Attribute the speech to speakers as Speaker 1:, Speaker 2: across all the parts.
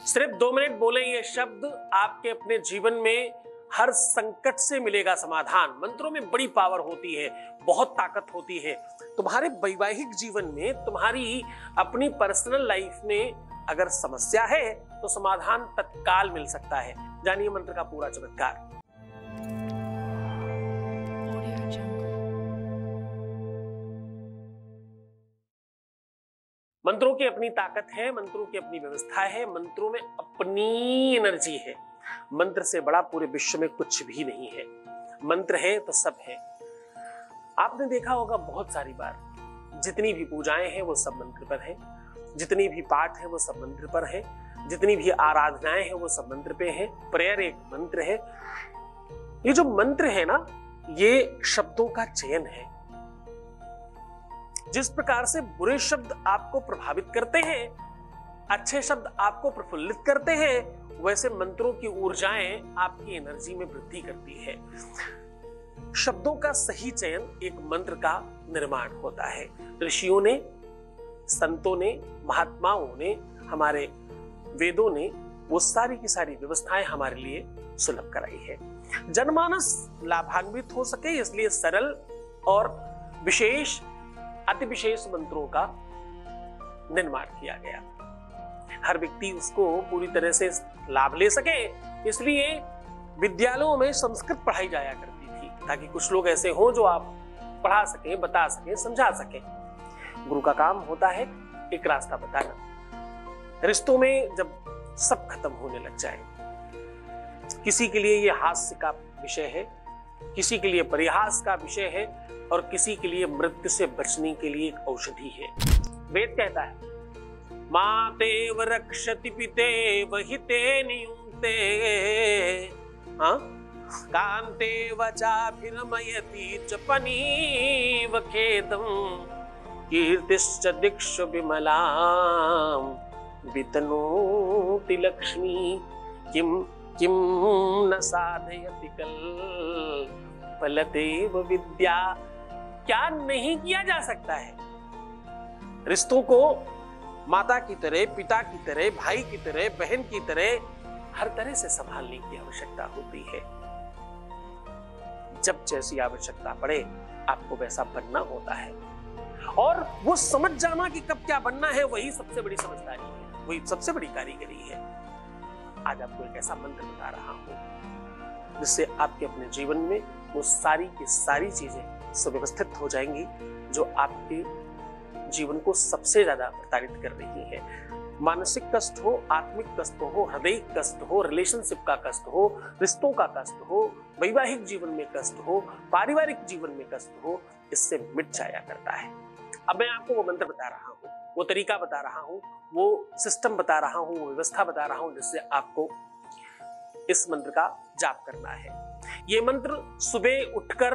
Speaker 1: सिर्फ 2 मिनट बोले ये शब्द, आपके अपने जीवन में हर संकट से मिलेगा समाधान। मंत्रों में बड़ी पावर होती है, बहुत ताकत होती है। तुम्हारे वैवाहिक जीवन में, तुम्हारी अपनी पर्सनल लाइफ में अगर समस्या है तो समाधान तत्काल मिल सकता है। जानिए मंत्र का पूरा चमत्कार। मंत्रों की अपनी ताकत है, मंत्रों की अपनी व्यवस्था है, मंत्रों में अपनी एनर्जी है। मंत्र से बड़ा पूरे विश्व में कुछ भी नहीं है। मंत्र है तो सब है। आपने देखा होगा बहुत सारी बार, जितनी भी पूजाएं हैं वो सब मंत्र पर है, जितनी भी पाठ है वो सब मंत्र पर है, जितनी भी आराधनाएं हैं वो सब मंत्र पे है। प्रेयर एक मंत्र है। ये जो मंत्र है ना, ये शब्दों का चयन है। जिस प्रकार से बुरे शब्द आपको प्रभावित करते हैं, अच्छे शब्द आपको प्रफुल्लित करते हैं, वैसे मंत्रों की ऊर्जाएं आपकी एनर्जी में वृद्धि करती है। शब्दों का सही चयन एक मंत्र का निर्माण होता है। ऋषियों ने, संतों ने, महात्माओं ने, हमारे वेदों ने वो सारी की सारी व्यवस्थाएं हमारे लिए सुलभ कराई है। जनमानस लाभान्वित हो सके इसलिए सरल और विशेष, अति विशेष मंत्रों का निर्माण किया गया। हर व्यक्ति उसको पूरी तरह से लाभ ले सके, इसलिए विद्यालयों में संस्कृत पढ़ाई जाया करती थी, ताकि कुछ लोग ऐसे हों जो आप पढ़ा सकें, बता सकें, समझा सकें। गुरु का काम होता है एक रास्ता बताना। रिश्तों में जब सब खत्म होने लग जाए, किसी के लिए यह हास्य का विषय है, किसी के लिए परिहास का विषय है, और किसी के लिए मृत्यु से बचने के लिए एक औषधि है। वेद कहता है, मातेव रक्षति पितेव हिते नियुक्ते कांते वचाभिरमयति च पनीव खेदं कीर्तिश्च दिक्षु विमलां वितनोति लक्ष्मी किम किम न साधयति कल्पलतेव विद्या। क्या नहीं किया जा सकता है? रिश्तों को माता की तरह, पिता की तरह, भाई की तरह, बहन की तरह हर तरह से संभालने की आवश्यकता होती है। जब जैसी आवश्यकता पड़े आपको वैसा बनना होता है, और वो समझ जाना कि कब क्या बनना है, वही सबसे बड़ी समझदारी है, वही सबसे बड़ी कारीगरी है। आज आपको एक ऐसा मंत्र बता रहा हूं जिससे आपके अपने जीवन में वो सारी की सारी चीजें सुव्यवस्थित हो जाएंगी जो आपके जीवन को सबसे ज्यादा प्रताड़ित कर रही है। मानसिक कष्ट हो, आत्मिक कष्ट हो, हृदय कष्ट हो, रिलेशनशिप का कष्ट हो, रिश्तों का कष्ट हो, वैवाहिक जीवन में कष्ट हो, पारिवारिक जीवन में कष्ट हो, इससे मिट जाया करता है। अब मैं आपको वो मंत्र बता रहा हूं, वो तरीका बता रहा हूं, वो सिस्टम बता रहा हूं, वो व्यवस्था बता रहा हूं जिससे आपको इस मंत्र का जाप करना है। ये मंत्र सुबह उठकर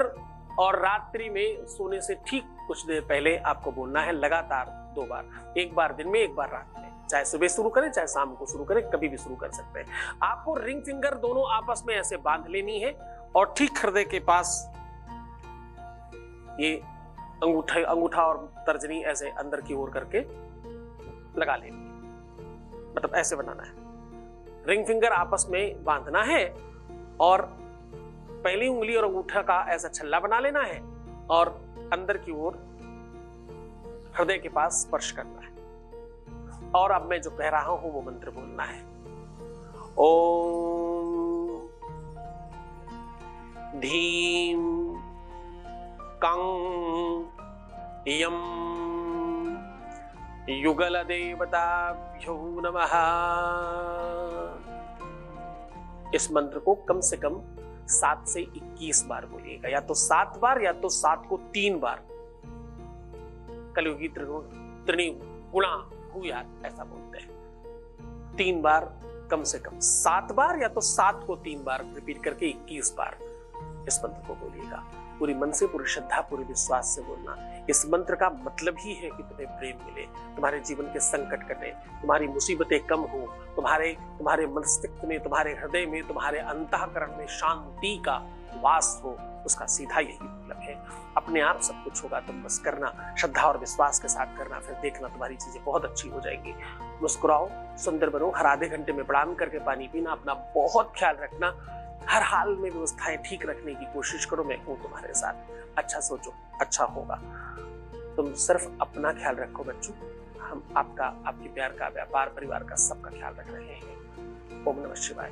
Speaker 1: और रात्रि में सोने से ठीक कुछ देर पहले आपको बोलना है, लगातार 2 बार, एक बार दिन में, एक बार रात में। चाहे सुबह शुरू करें, चाहे शाम को शुरू करें, कभी भी शुरू कर सकते हैं। आपको रिंग फिंगर दोनों आपस में ऐसे बांध लेनी है और ठीक हृदय के पास ये अंगूठा और तर्जनी ऐसे अंदर की ओर करके लगा लेनी है। मतलब ऐसे बनाना है, रिंग फिंगर आपस में बांधना है और पहली उंगली और अंगूठा का ऐसा छल्ला बना लेना है और अंदर की ओर हृदय के पास स्पर्श करना है। और अब मैं जो कह रहा हूं वो मंत्र बोलना है। ओम धीम कं यम युगल देवताभ्यो नमः। इस मंत्र को कम से कम 7 से 21 बार बोलिएगा, या तो 7 बार या तो 7 को 3 बार। कलियुगी त्रिगुणा भूयात् ऐसा बोलते हैं। 3 बार, कम से कम 7 बार, या तो 7 को 3 बार रिपीट करके 21 बार इस मंत्र को बोलिएगा। पूरी मन से, पूरी श्रद्धा, पूरी विश्वास से बोलना। इस मंत्र का मतलब ही है कि तुम्हें प्रेम मिले, तुम्हारे जीवन के संकट कटे, तुम्हारी मुसीबतें कम हो, तुम्हारे मस्तिष्क में, तुम्हारे हृदय में, तुम्हारे अंतःकरण में शांति का वास हो। उसका सीधा यही मतलब है। अपने आप सब कुछ होगा, तुम बस करना, श्रद्धा और विश्वास के साथ करना, फिर देखना तुम्हारी चीजें बहुत अच्छी हो जाएंगी। मुस्कुराओ, सुंदर बनो, हर आधे घंटे में प्रणाम करके पानी पीना, अपना बहुत ख्याल रखना, हर हाल में व्यवस्थाएं ठीक रखने की कोशिश करो। मैं हूं तुम्हारे साथ। अच्छा सोचो, अच्छा होगा। तुम सिर्फ अपना ख्याल रखो बच्चों, हम आपका, आपके प्यार का, व्यापार, परिवार का, सबका ख्याल रख रहे हैं। ओम नमः शिवाय।